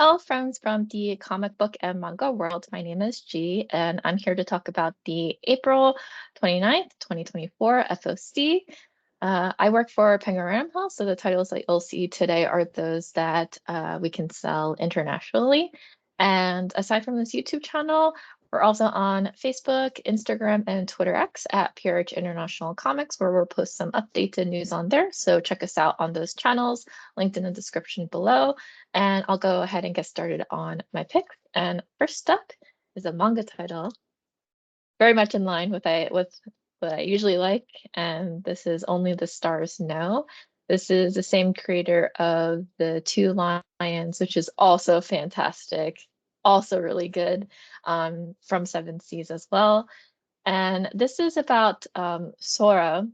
Hello, friends from the comic book and manga world. My name is G, and I'm here to talk about the April 29th, 2024 FOC. I work for Penguin Random House, so the titles that you'll see today are those that we can sell internationally. And aside from this YouTube channel, we're also on Facebook, Instagram, and Twitter X at PRH International Comics, where we'll post some updated news on there. So check us out on those channels, linked in the description below. And I'll go ahead and get started on my picks. And first up is a manga title, very much in line with what I usually like. And this is Only the Stars Know. This is the same creator of the Two Lions, which is also fantastic, also really good, from Seven Seas as well. And this is about Sora,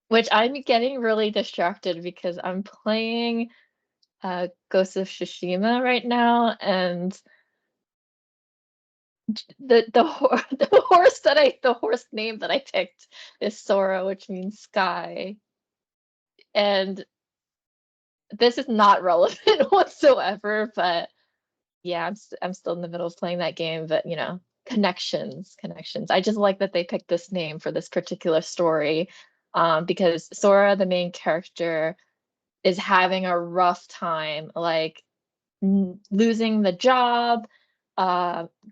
which I'm getting really distracted because I'm playing Ghost of Tsushima right now, and the horse name that I picked is Sora, which means sky, and this is not relevant whatsoever. But yeah, I'm still in the middle of playing that game. But connections. I just like that they picked this name for this particular story, because Sora, the main character, is having a rough time, like losing the job.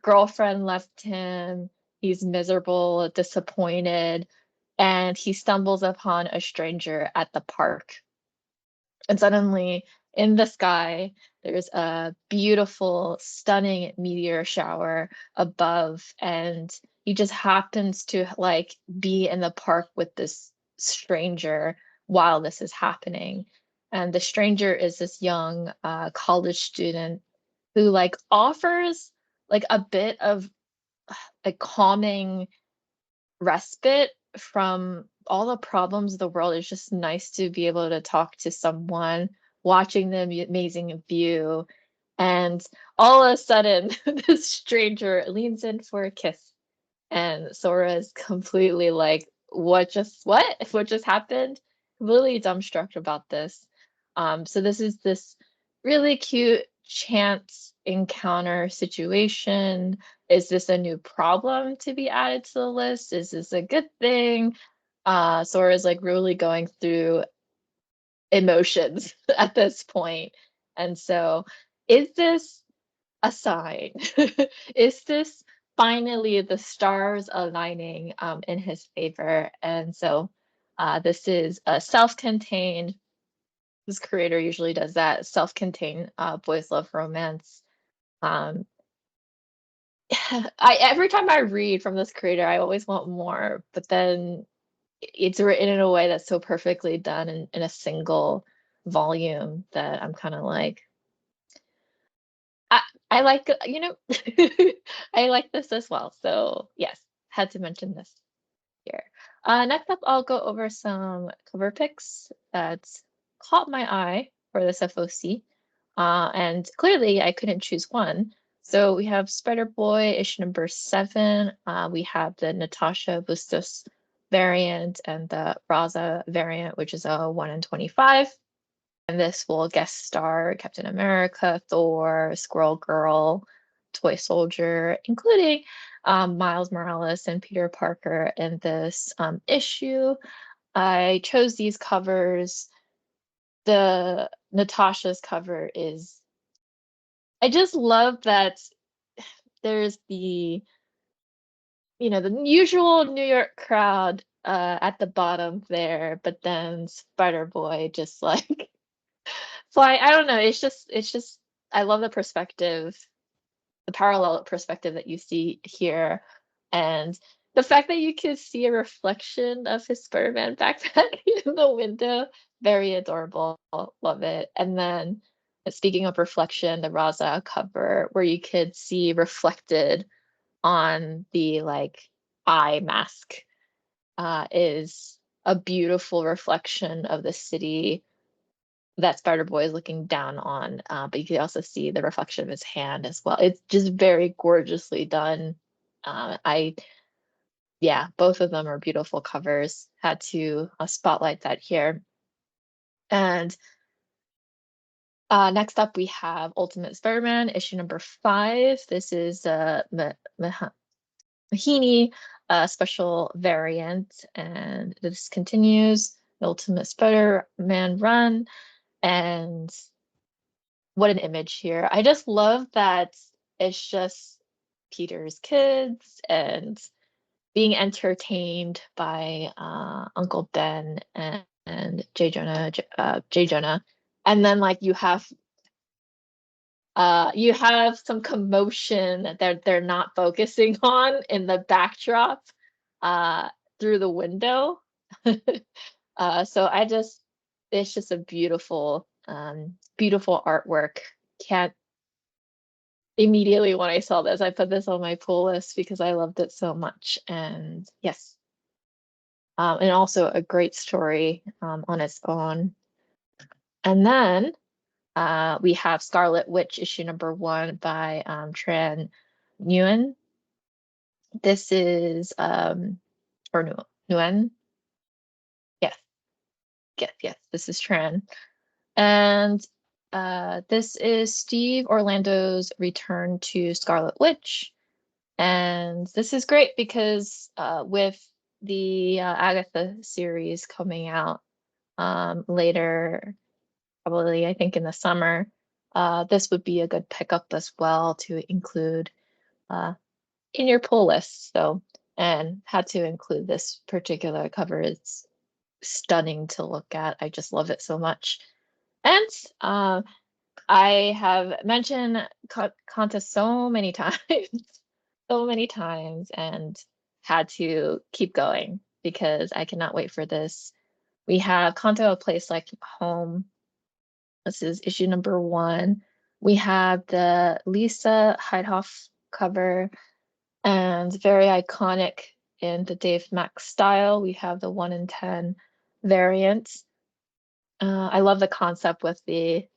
Girlfriend left him. He's miserable, disappointed, and he stumbles upon a stranger at the park. And suddenly, in the sky, there's a beautiful, stunning meteor shower above, and he just happens to like be in the park with this stranger while this is happening. And the stranger is this young college student who like offers like a bit of a calming respite from all the problems of the world. It's just nice to be able to talk to someone, watching the amazing view, and all of a sudden, this stranger leans in for a kiss, and Sora is completely like, What just happened?" Really dumbstruck about this. So this is this really cute chance encounter situation. Is this a new problem to be added to the list? Is this a good thing? Sora is like really going through emotions at this point. And so, is this a sign? Is this finally the stars aligning in his favor? And so, this is a self-contained. This creator usually does that self-contained boys love romance. Um, every time I read from this creator, I always want more, but then it's written in a way that's so perfectly done in a single volume that I'm kind of like, I, I like, I like this as well. So yes, had to mention this here. Next up, I'll go over some cover picks that caught my eye for this FOC. And clearly I couldn't choose one. So we have Spider Boy issue number 7. We have the Natasha Bustos variant and the Raza variant, which is a 1 in 25. And this will guest star Captain America, Thor, Squirrel Girl, Toy Soldier, including Miles Morales and Peter Parker in this issue. I chose these covers. The Natasha's cover is, I just love that there's the the usual New York crowd at the bottom there, but then Spider-Boy just like fly. I don't know, it's just I love the perspective, the parallel perspective that you see here, and the fact that you can see a reflection of his Spider-Man backpack in the window, very adorable. Love it. And then, speaking of reflection, the Raza cover where you could see reflected on the like eye mask is a beautiful reflection of the city that Spider-Boy is looking down on, but you can also see the reflection of his hand as well. It's just very gorgeously done. Yeah, both of them are beautiful covers. Had to spotlight that here. And Next up, we have Ultimate Spider-Man, issue number 5. This is Mahini special variant, and this continues the Ultimate Spider-Man run. And what an image here. I just love that it's just Peter's kids and being entertained by Uncle Ben and J. Jonah. And then like you have some commotion that they're not focusing on in the backdrop uh, through the window. So it's just a beautiful, beautiful artwork. Can't immediately when I saw this, I put this on my pull list because I loved it so much. And yes, and also a great story on its own. And then we have Scarlet Witch issue number 1 by Tran Nguyen. This is or Nguyen. Yes, this is Tran. And this is Steve Orlando's return to Scarlet Witch. And this is great because with the Agatha series coming out later, probably I think in the summer, this would be a good pickup as well to include in your pull list. So, and had to include this particular cover. It's stunning to look at. I just love it so much. And I have mentioned Kanta so many times, so many times, and had to keep going because I cannot wait for this. We have Kanto, A Place Like Home. This is issue number 1. We have the Lisa Heidhoff cover, and very iconic in the Dave Max style. We have the 1 in 10 variant. I love the concept with the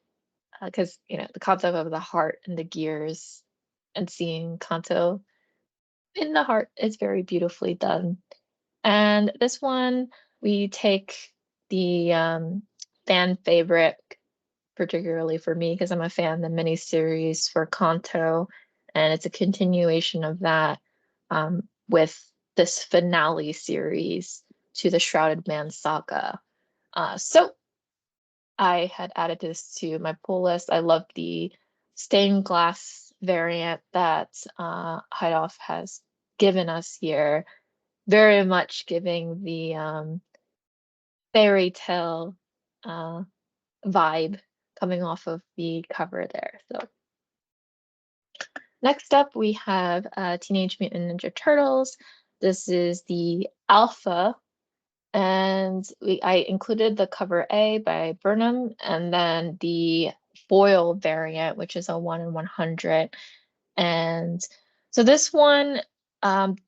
because the concept of the heart and the gears and seeing Kanto in the heart is very beautifully done. And this one we take the fan favorite, particularly for me because I'm a fan, the miniseries for Kanto, and it's a continuation of that with this finale series to the Shrouded Man saga. So I had added this to my pull list. I love the stained glass variant that Heidoff has given us here. Very much giving the fairy tale vibe coming off of the cover there. So next up we have Teenage Mutant Ninja Turtles. This is the Alpha, and I included the cover A by Burnham and then the foil variant, which is a 1 in 100. And so this one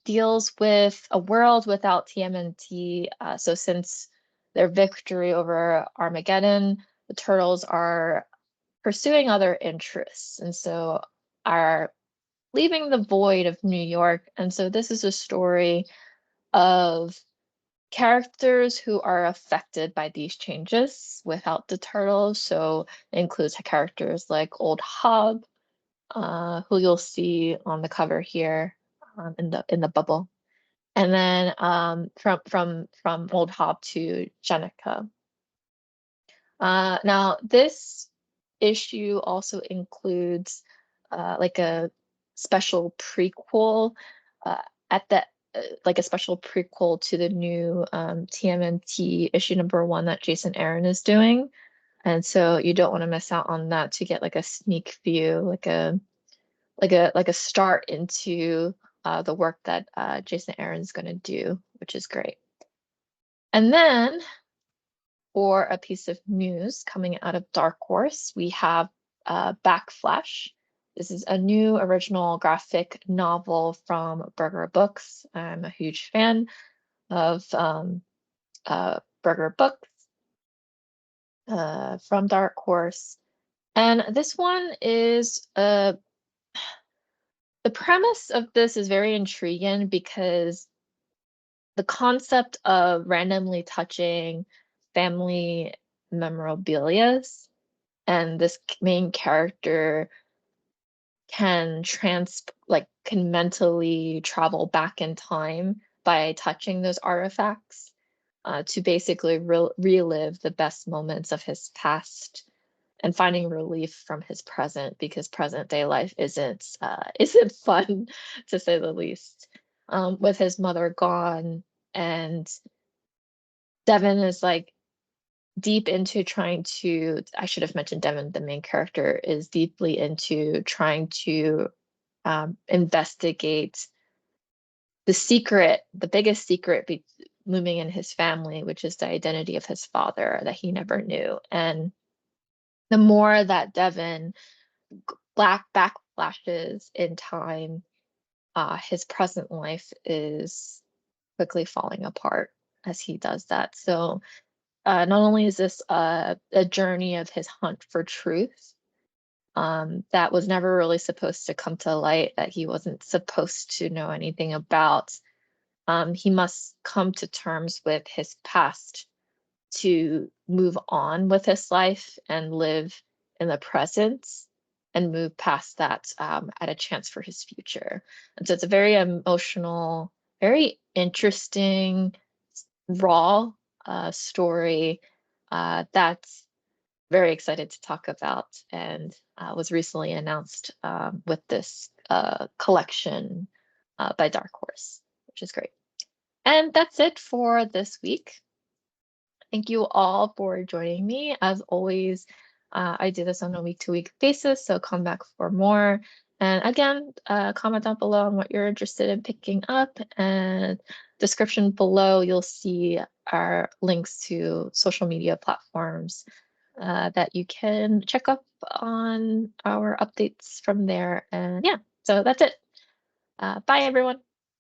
deals with a world without TMNT. So since their victory over Armageddon, the turtles are pursuing other interests, and so are leaving the void of New York. And so this is a story of characters who are affected by these changes without the turtles. So it includes characters like Old Hob, who you'll see on the cover here in the bubble, and then from Old Hob to Jenica. Now this issue also includes like a special prequel at the like a special prequel to the new TMNT issue number 1 that Jason Aaron is doing. And so you don't want to miss out on that to get like a sneak view, like a start into the work that Jason Aaron is going to do, which is great. And then for a piece of news coming out of Dark Horse, we have BackFlash. This is a new original graphic novel from Berger Books. I'm a huge fan of Berger Books from Dark Horse. And this one is the premise of this is very intriguing because the concept of randomly touching family memorabilia and this main character can mentally travel back in time by touching those artifacts to basically relive the best moments of his past and finding relief from his present, because present day life isn't fun to say the least. With his mother gone, and Devin is like deep into trying to, I should have mentioned Devin, the main character, is deeply into trying to investigate the biggest secret looming in his family, which is the identity of his father that he never knew. And the more that Devin backflashes in time, his present life is quickly falling apart as he does that. So not only is this a journey of his hunt for truth, that was never really supposed to come to light, that he wasn't supposed to know anything about. He must come to terms with his past to move on with his life and live in the present and move past that at a chance for his future. And so it's a very emotional, very interesting, raw story that's very excited to talk about, and was recently announced with this collection by Dark Horse, which is great. And that's it for this week. Thank you all for joining me. As always, I do this on a week-to-week basis, so come back for more. And again, comment down below on what you're interested in picking up, and description below, you'll see our links to social media platforms that you can check up on our updates from there. And yeah, so that's it. Bye, everyone.